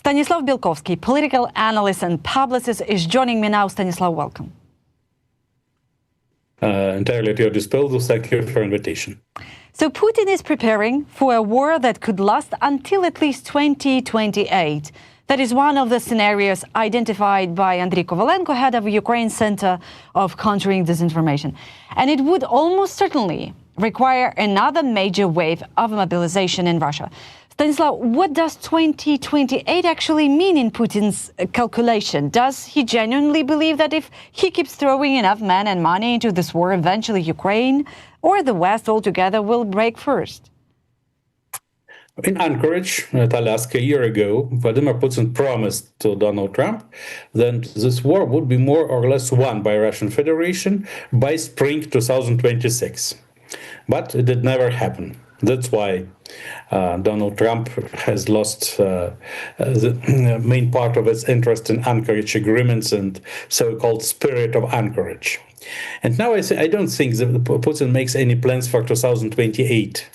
Stanislav Belkovsky, political analyst and publicist, is joining me now. Stanislav, welcome. Entirely at your disposal. Thank you for the invitation. So Putin is preparing for a war that could last until at least 2028. That is one of the scenarios identified by Andriy Kovalenko, head of Ukraine Center of Countering Disinformation. And it would almost certainly require another major wave of mobilization in Russia. Stanislav, what does 2028 actually mean in Putin's calculation? Does he genuinely believe that if he keeps throwing enough men and money into this war, eventually Ukraine or the West altogether will break first? In Anchorage, Alaska, a year ago, Vladimir Putin promised to Donald Trump that this war would be more or less won by Russian Federation by spring 2026. But it did never happen. That's why Donald Trump has lost the main part of his interest in Anchorage agreements and so-called spirit of Anchorage. And now I don't think that Putin makes any plans for 2028,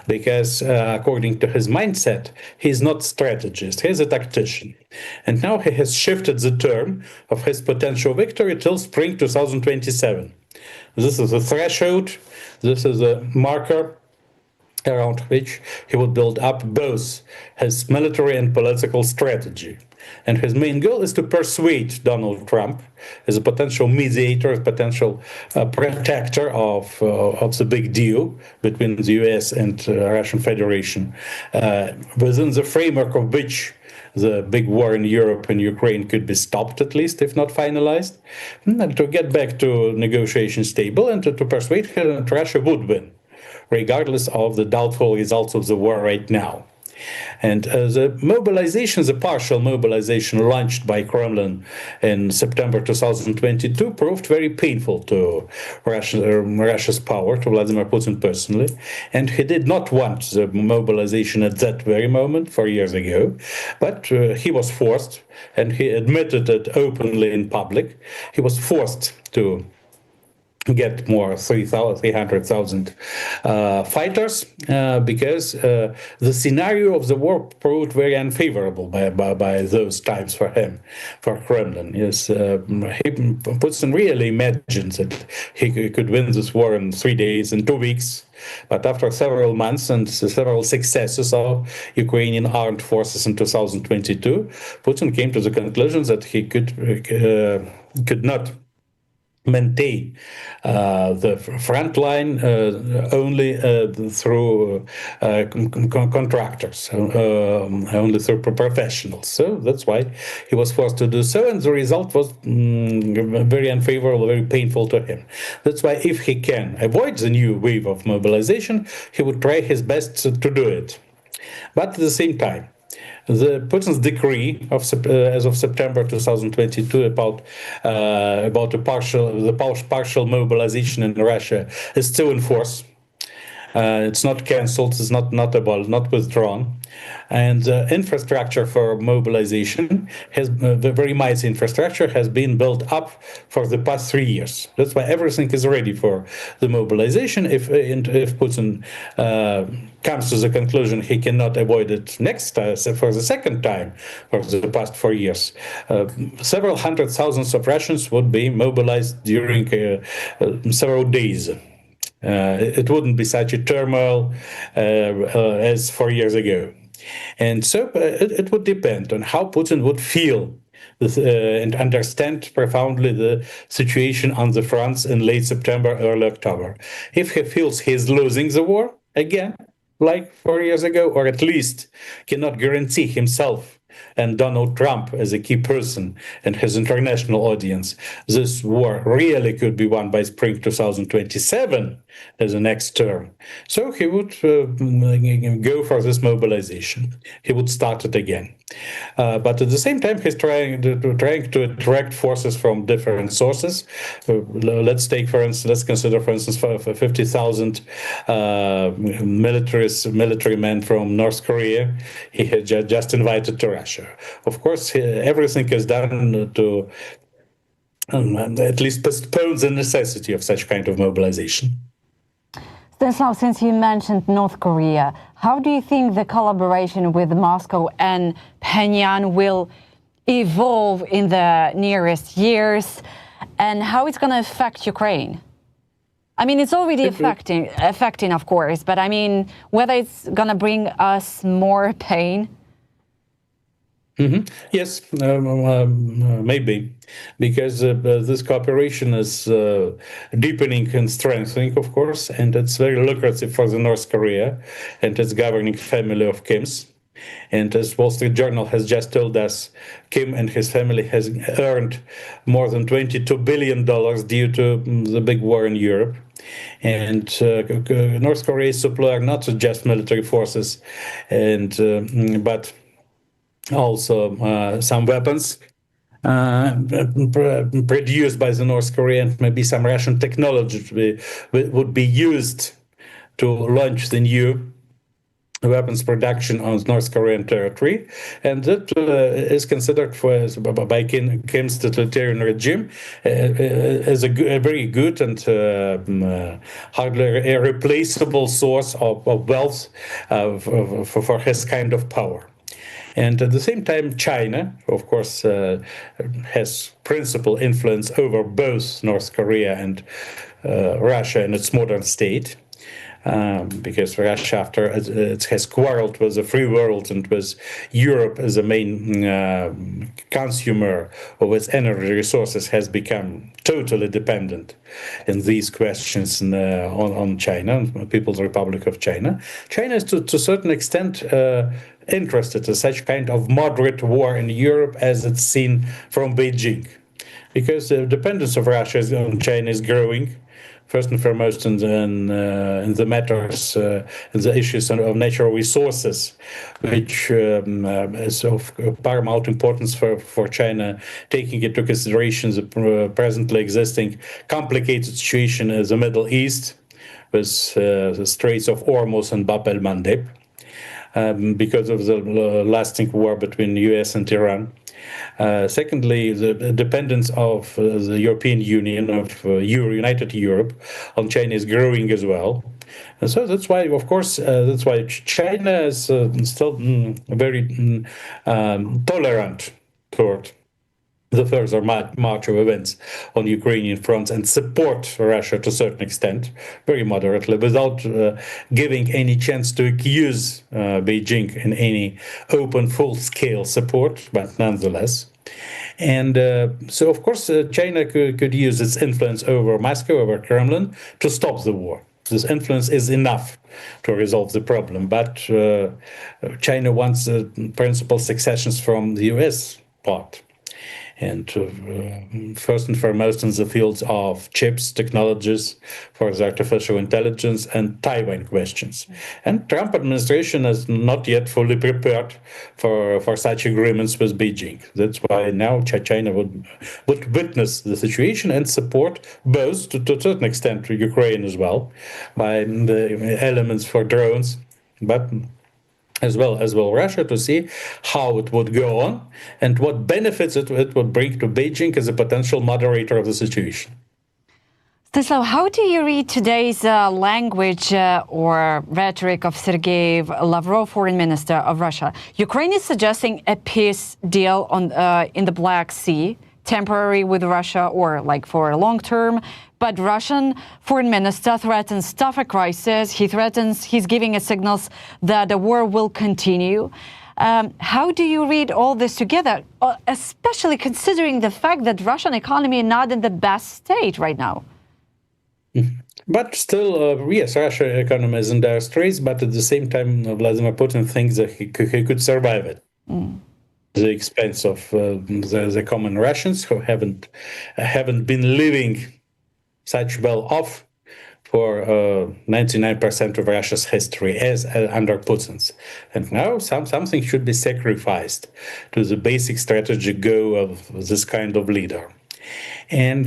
because according to his mindset, he's not a strategist, he's a tactician. And now he has shifted the term of his potential victory till spring 2027. This is a threshold, this is a marker around which he would build up both his military and political strategy. And his main goal is to persuade Donald Trump as a potential mediator, a potential protector of the big deal between the US and Russian Federation, within the framework of which the big war in Europe and Ukraine could be stopped, at least, if not finalized, and to get back to negotiations table and to persuade him that Russia would win, regardless of the doubtful results of the war right now. And the mobilization, the partial mobilization launched by Kremlin in September 2022 proved very painful to Russia's power, to Vladimir Putin personally. And he did not want the mobilization at that very moment 4 years ago, but he was forced, and he admitted it openly in public. He was forced to get more 300,000 fighters because the scenario of the war proved very unfavorable by those times for him, for Kremlin. Yes, Putin really imagines that he could win this war in 3 days, in 2 weeks. But after several months and several successes of Ukrainian armed forces in 2022, Putin came to the conclusion that he could not maintain the front line only through contractors, only through professionals. So that's why he was forced to do so, and the result was very unfavorable, very painful to him. That's why if he can avoid the new wave of mobilization, he would try his best to do it. But at the same time, the Putin's decree as of September 2022 about the partial mobilization in Russia is still in force. It's not cancelled. It's not abolished, not withdrawn. And infrastructure for mobilization the very mighty infrastructure has been built up for the past 3 years. That's why everything is ready for the mobilization. If Putin comes to the conclusion he cannot avoid it next time, for the second time for the past 4 years, several hundred thousands of Russians would be mobilized during several days. It wouldn't be such a turmoil as 4 years ago. And so it would depend on how Putin would feel and understand profoundly the situation on the fronts in late September, early October. If he feels he's losing the war again, like 4 years ago, or at least cannot guarantee himself and Donald Trump as a key person and his international audience, this war really could be won by spring 2027 as the next term. So he would go for this mobilization. He would start it again. But at the same time, he's trying to attract forces from different sources. Let's consider, for instance, 50,000 military men from North Korea. He had just invited to Russia. Of course, everything is done to at least postpone the necessity of such kind of mobilization. Stanislav, since you mentioned North Korea, how do you think the collaboration with Moscow and Pyongyang will evolve in the nearest years, and how it's going to affect Ukraine? I mean, it's already affecting, of course, but I mean, whether it's going to bring us more pain? Yes, maybe, because this cooperation is deepening and strengthening, of course, and it's very lucrative for the North Korea and its governing family of Kims. And as Wall Street Journal has just told us, Kim and his family has earned more than $22 billion due to the big war in Europe. And North Korea is supplying not just military forces, but also some weapons produced by the North Korea, and maybe some Russian technology would be used to launch the new weapons production on North Korean territory, and that is considered by Kim's totalitarian regime as a very good and hardly irreplaceable source of wealth for his kind of power. And at the same time, China, of course, has principal influence over both North Korea and Russia in its modern state. Because Russia, after it has quarreled with the free world and with Europe as a main consumer of its energy resources, has become totally dependent in these questions on China, on the People's Republic of China. China is to a certain extent interested in such kind of moderate war in Europe as it's seen from Beijing, because the dependence of Russia on China is growing. First and foremost, in the matters, in the issues of natural resources, which is of paramount importance for China, taking into consideration the presently existing complicated situation in the Middle East, with the Straits of Hormuz and Bab el-Mandeb, because of the lasting war between the US and Iran. Secondly, the dependence of the European Union, of United Europe, on China is growing as well. And so that's why, of course, that's why China is still very tolerant toward the further march of events on Ukrainian fronts, and support Russia to a certain extent, very moderately, without giving any chance to accuse Beijing in any open, full-scale support, but nonetheless. And so, of course, China could use its influence over Moscow, over Kremlin, to stop the war. This influence is enough to resolve the problem, but China wants principal successions from the US part. And first and foremost in the fields of chips, technologies for the artificial intelligence, and Taiwan questions. And Trump administration is not yet fully prepared for such agreements with Beijing. That's why now China would witness the situation and support both, to a certain extent, to Ukraine as well, by the elements for drones, but as well Russia, to see how it would go on and what benefits it would bring to Beijing as a potential moderator of the situation. Stanislav, how do you read today's language or rhetoric of Sergei Lavrov, foreign minister of Russia? Ukraine is suggesting a peace deal in the Black Sea, temporary with Russia or like for a long term. But Russian foreign minister threatens tougher crisis. He's giving us signals that the war will continue. How do you read all this together, especially considering the fact that Russian economy is not in the best state right now? But still, yes, Russian economy is in dire straits, but at the same time, Vladimir Putin thinks that he could survive it. The expense of the common Russians who haven't been living such well off for 99% of Russia's history as under Putin's. And now something should be sacrificed to the basic strategic goal of this kind of leader. And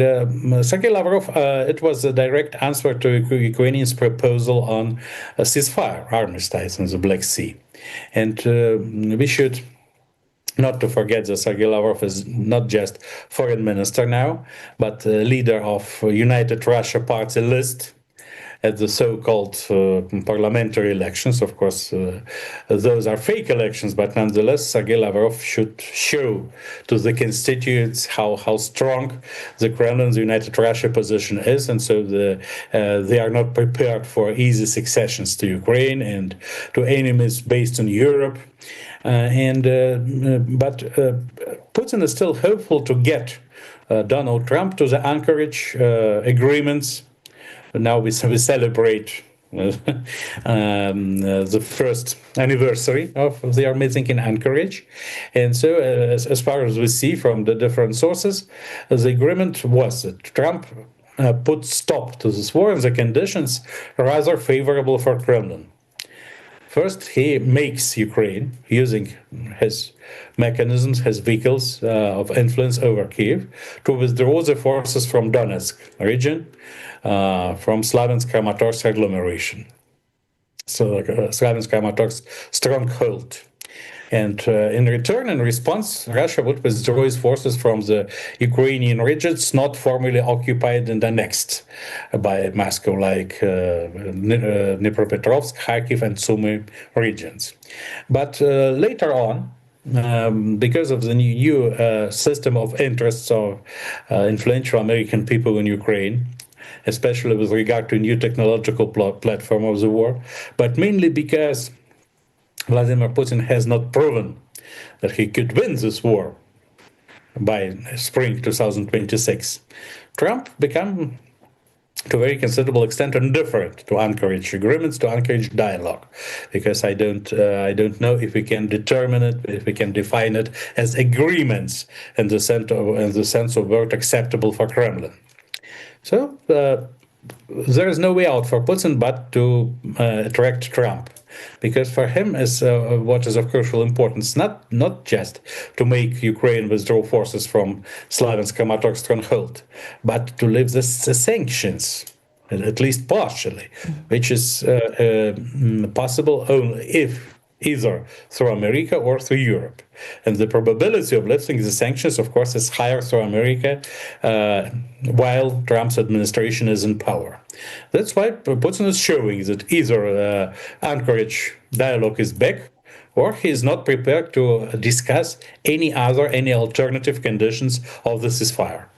Sergei Lavrov, it was a direct answer to Ukrainians' proposal on a ceasefire, armistice in the Black Sea. And we should not to forget that Sergei Lavrov is not just foreign minister now, but leader of United Russia Party list, at the so-called parliamentary elections. Of course, those are fake elections, but nonetheless, Sergei Lavrov should show to the constituents how strong the Kremlin's United Russia position is, and so they are not prepared for easy successions to Ukraine and to enemies based in Europe. But Putin is still hopeful to get Donald Trump to the Anchorage agreements. Now we celebrate the first anniversary of their meeting in Anchorage. And so, as far as we see from the different sources, the agreement was that Trump put stop to this war, and the conditions rather favorable for Kremlin. First, he makes Ukraine, using his mechanisms, his vehicles of influence over Kiev, to withdraw the forces from Donetsk region, from Slaviansk-Kramatorsk agglomeration. So Slaviansk-Kramatorsk stronghold. And in return, in response, Russia would withdraw its forces from the Ukrainian regions not formally occupied and annexed by Moscow, like Dnipropetrovsk, Kharkiv, and Sumy regions. But later on, because of the new system of interests of influential American people in Ukraine, especially with regard to new technological platform of the war, but mainly because Vladimir Putin has not proven that he could win this war by spring 2026. Trump became, to a very considerable extent, indifferent to Anchorage agreements, to Anchorage dialogue, because I don't know if we can determine it, if we can define it as agreements in the sense of word acceptable for Kremlin. So there is no way out for Putin but to attract Trump. Because for him, is what is of crucial importance, not just to make Ukraine withdraw forces from Slaviansk-Kramatorsk stronghold, but to lift the sanctions, at least partially, which is possible only if either through America or through Europe. And the probability of lifting the sanctions, of course, is higher through America while Trump's administration is in power. That's why Putin is showing that either Anchorage dialogue is back, or he is not prepared to discuss any alternative conditions of the ceasefire.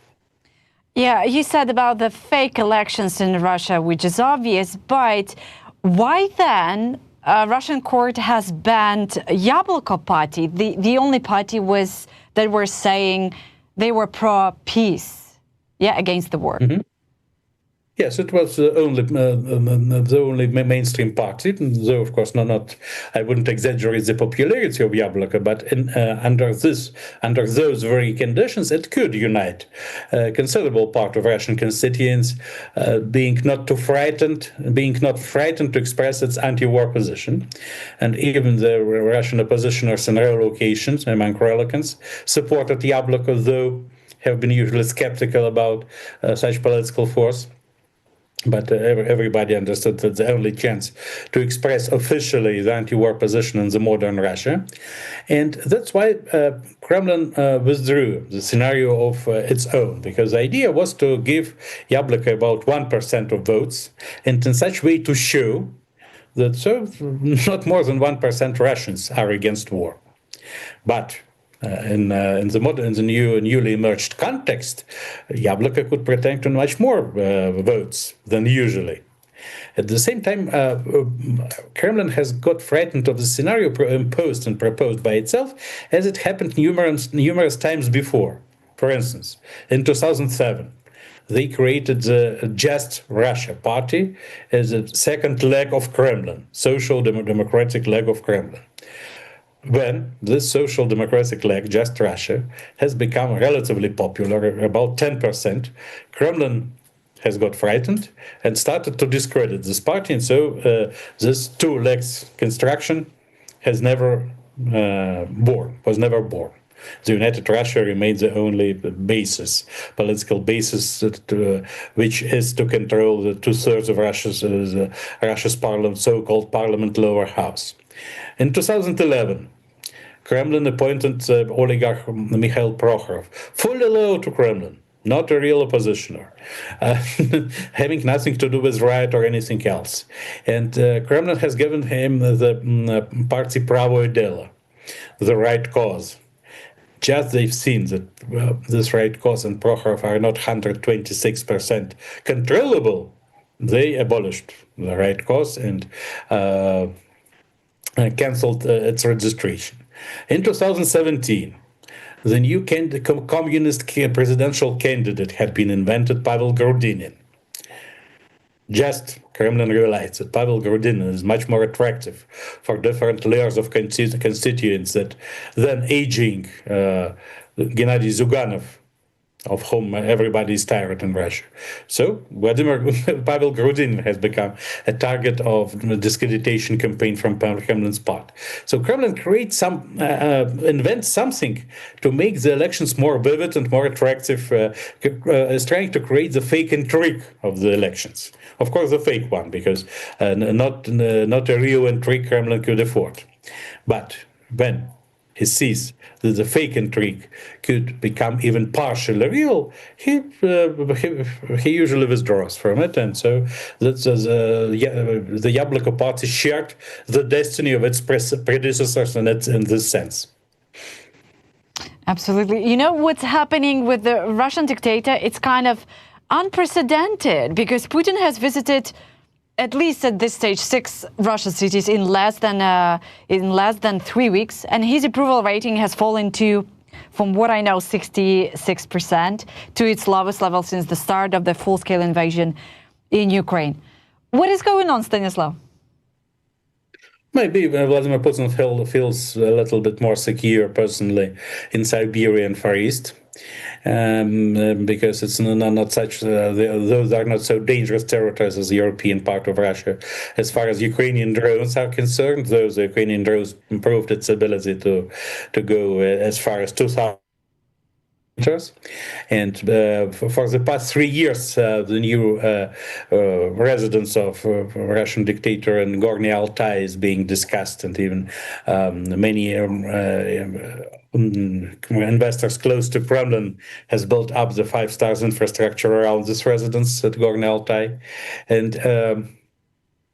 Yeah, you said about the fake elections in Russia, which is obvious, but why then Russian court has banned Yabloko party, the only party that were saying they were pro-peace, against the war? Mm-hmm. Yes, it was the only mainstream party, though of course I wouldn't exaggerate the popularity of Yabloko, but under those very conditions, it could unite a considerable part of Russian constituents, being not frightened to express its anti-war position, and even the Russian oppositioners in relocations among relocants supported Yabloko, though have been usually skeptical about such political force. But everybody understood that the only chance to express officially the anti-war position in the modern Russia. And that's why Kremlin withdrew the scenario of its own, because the idea was to give Yabloko about 1% of votes, and in such way to show that not more than 1% Russians are against war. But in the newly emerged context, Yabloko could pretend to much more votes than usually. At the same time, Kremlin has got frightened of the scenario imposed and proposed by itself, as it happened numerous times before. For instance, in 2007, they created the Just Russia party as a second leg of Kremlin, social democratic leg of Kremlin. When this social democratic leg, Just Russia, has become relatively popular, about 10%, Kremlin has got frightened and started to discredit this party. And so this two legs construction was never born. The United Russia remains the only political basis, which is to control the 2/3 of Russia's parliament, so-called parliament lower house. In 2011, Kremlin appointed oligarch Mikhail Prokhorov, fully loyal to Kremlin, not a real oppositioner, having nothing to do with riot or anything else. And Kremlin has given him the Party Pravo и Дело, the right cause. Just they've seen that this right cause and Prokhorov are not 126% controllable, they abolished the right cause and cancelled its registration. In 2017, the new communist presidential candidate had been invented, Pavel Grudinin. Just Kremlin realized that Pavel Grudinin is much more attractive for different layers of constituents than aging Gennady Zyuganov, of whom everybody is tired in Russia. So Pavel Grudinin has become a target of discreditation campaign from Kremlin's part. So Kremlin invents something to make the elections more vivid and more attractive, is trying to create the fake intrigue of the elections. Of course, the fake one, because not a real intrigue Kremlin could afford. But when he sees that the fake intrigue could become even partially real, he usually withdraws from it, and so the Yabloko party shared the destiny of its predecessors in this sense. Absolutely. You know what's happening with the Russian dictator? It's kind of unprecedented, because Putin has visited, at least at this stage, 6 Russian cities in less than 3 weeks, and his approval rating has fallen to, from what I know, 66%, to its lowest level since the start of the full-scale invasion in Ukraine. What is going on, Stanislav? Maybe Vladimir Putin feels a little bit more secure personally in Siberia and Far East. Because it's not such, those are not so dangerous territories as the European part of Russia. As far as Ukrainian drones are concerned, those Ukrainian drones improved its ability to go as far as 2,000 meters. And for the past 3 years, the new residence of Russian dictator in Gorny Altai is being discussed, and even many investors close to Kremlin has built up the 5-star infrastructure around this residence at Gorny Altai. And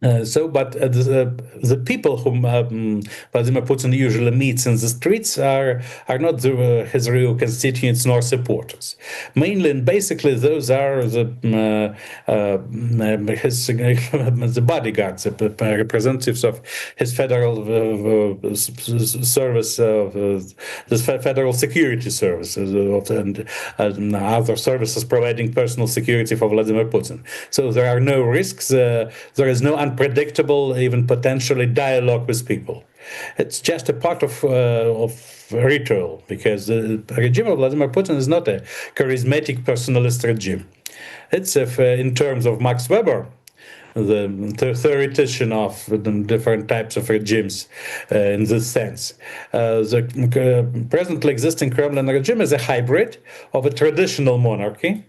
the people whom Vladimir Putin usually meets in the streets are not his real constituents nor supporters. Mainly and basically, those are the bodyguards, the representatives of his federal service, the federal security services, and other services providing personal security for Vladimir Putin. So there are no risks. There is no unpredictable, even potentially, dialogue with people. It's just a part of ritual, because the regime of Vladimir Putin is not a charismatic personalist regime. It's, in terms of Max Weber, the theoretician of the different types of regimes in this sense. The presently existing Kremlin regime is a hybrid of a traditional monarchy,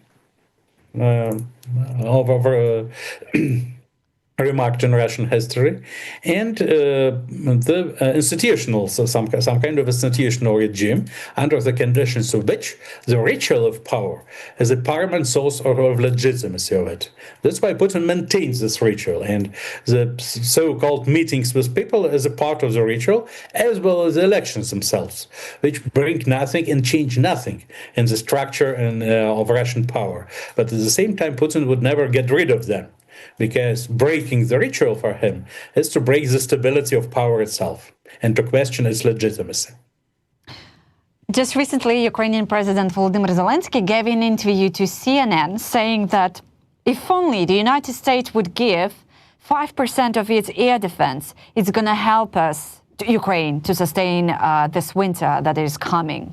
remarked in Russian history, and the institutional, so some kind of institutional regime, under the conditions of which the ritual of power is a paramount source of legitimacy of it. That's why Putin maintains this ritual, and the so-called meetings with people is a part of the ritual, as well as the elections themselves, which bring nothing and change nothing in the structure of Russian power. But at the same time, Putin would never get rid of them, because breaking the ritual for him is to break the stability of power itself and to question its legitimacy. Just recently, Ukrainian President Volodymyr Zelensky gave an interview to CNN saying that if only the United States would give 5% of its air defense, it's going to help Ukraine to sustain this winter that is coming.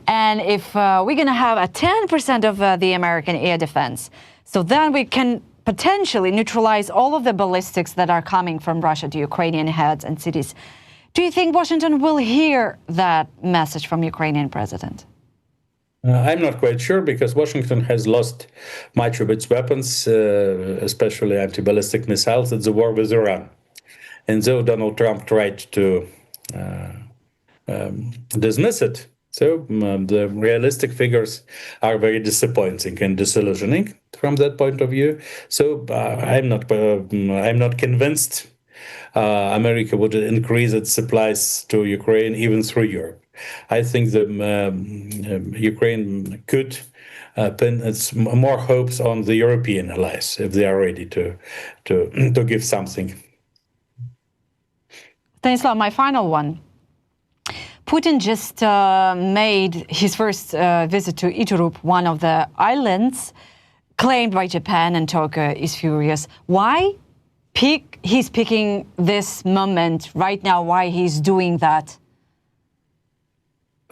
And if we're going to have a 10% of the American air defense, so then we can potentially neutralize all of the ballistics that are coming from Russia to Ukrainian heads and cities. Do you think Washington will hear that message from Ukrainian president? I'm not quite sure, because Washington has lost much of its weapons, especially anti-ballistic missiles, at the war with Iran. And though Donald Trump tried to dismiss it, So the realistic figures are very disappointing and disillusioning from that point of view. So I'm not convinced America would increase its supplies to Ukraine even through Europe. I think the Ukraine could pin its more hopes on the European allies if they are ready to give something. Stanislav, my final one. Putin just made his first visit to Iturup, one of the islands claimed by Japan, and Turkey is furious. Why he's picking this moment right now? Why he's doing that?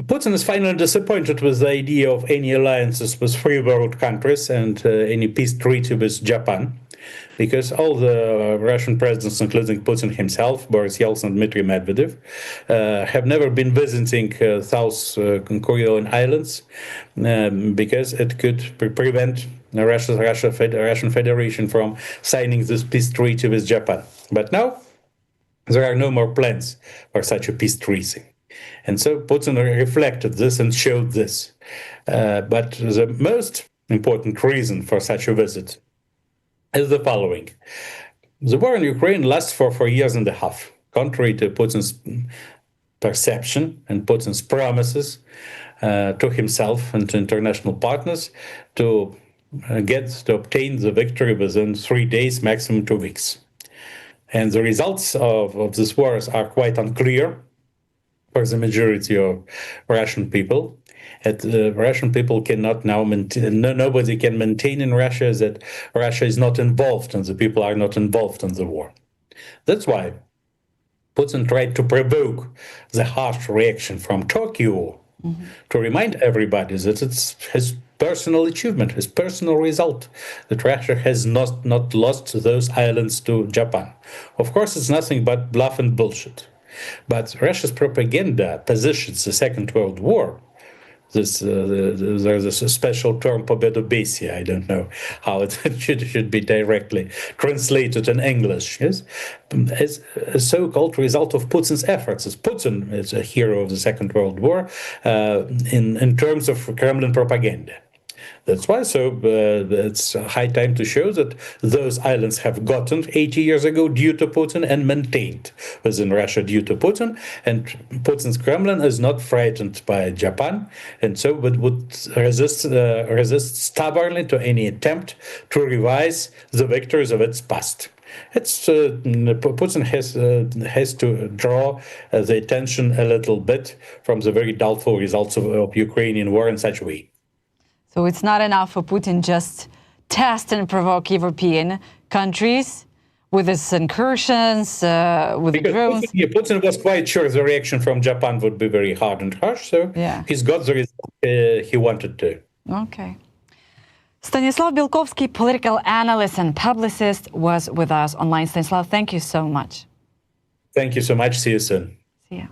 Putin is finally disappointed with the idea of any alliances with free world countries and any peace treaty with Japan, because all the Russian presidents, including Putin himself, Boris Yeltsin and Dmitry Medvedev, have never been visiting South Kuril Islands because it could prevent the Russian Federation from signing this peace treaty with Japan. But now there are no more plans for such a peace treaty. And so Putin reflected this and showed this. But the most important reason for such a visit is the following. The war in Ukraine lasts for 4 years and a half, contrary to Putin's perception and Putin's promises to himself and to international partners to obtain the victory within 3 days, maximum 2 weeks. And the results of this wars are quite unclear for the majority of Russian people. Russian people cannot now maintain, nobody can maintain in Russia that Russia is not involved and the people are not involved in the war. That's why Putin tried to provoke the harsh reaction from Tokyo to remind everybody that it's his personal achievement, his personal result, that Russia has not lost those islands to Japan. Of course, it's nothing but bluff and bullshit. But Russia's propaganda positions the Second World War. There's a special term, победобесие. I don't know how it should be directly translated in English. Yes, as a so-called result of Putin's efforts. As Putin is a hero of the Second World War in terms of Kremlin propaganda. That's why it's high time to show that those islands have gotten 80 years ago due to Putin and maintained within Russia due to Putin. And Putin's Kremlin is not frightened by Japan, and so would resist stubbornly to any attempt to revise the victories of its past. Putin has to draw the attention a little bit from the very doubtful results of Ukrainian war in such a way. So it's not enough for Putin just test and provoke European countries with his incursions, with the drones. Putin was quite sure the reaction from Japan would be very hard and harsh, so he's got the result he wanted to. Okay. Stanislav Belkovsky, political analyst and publicist, was with us online. Stanislav, thank you so much. Thank you so much. See you soon. See ya.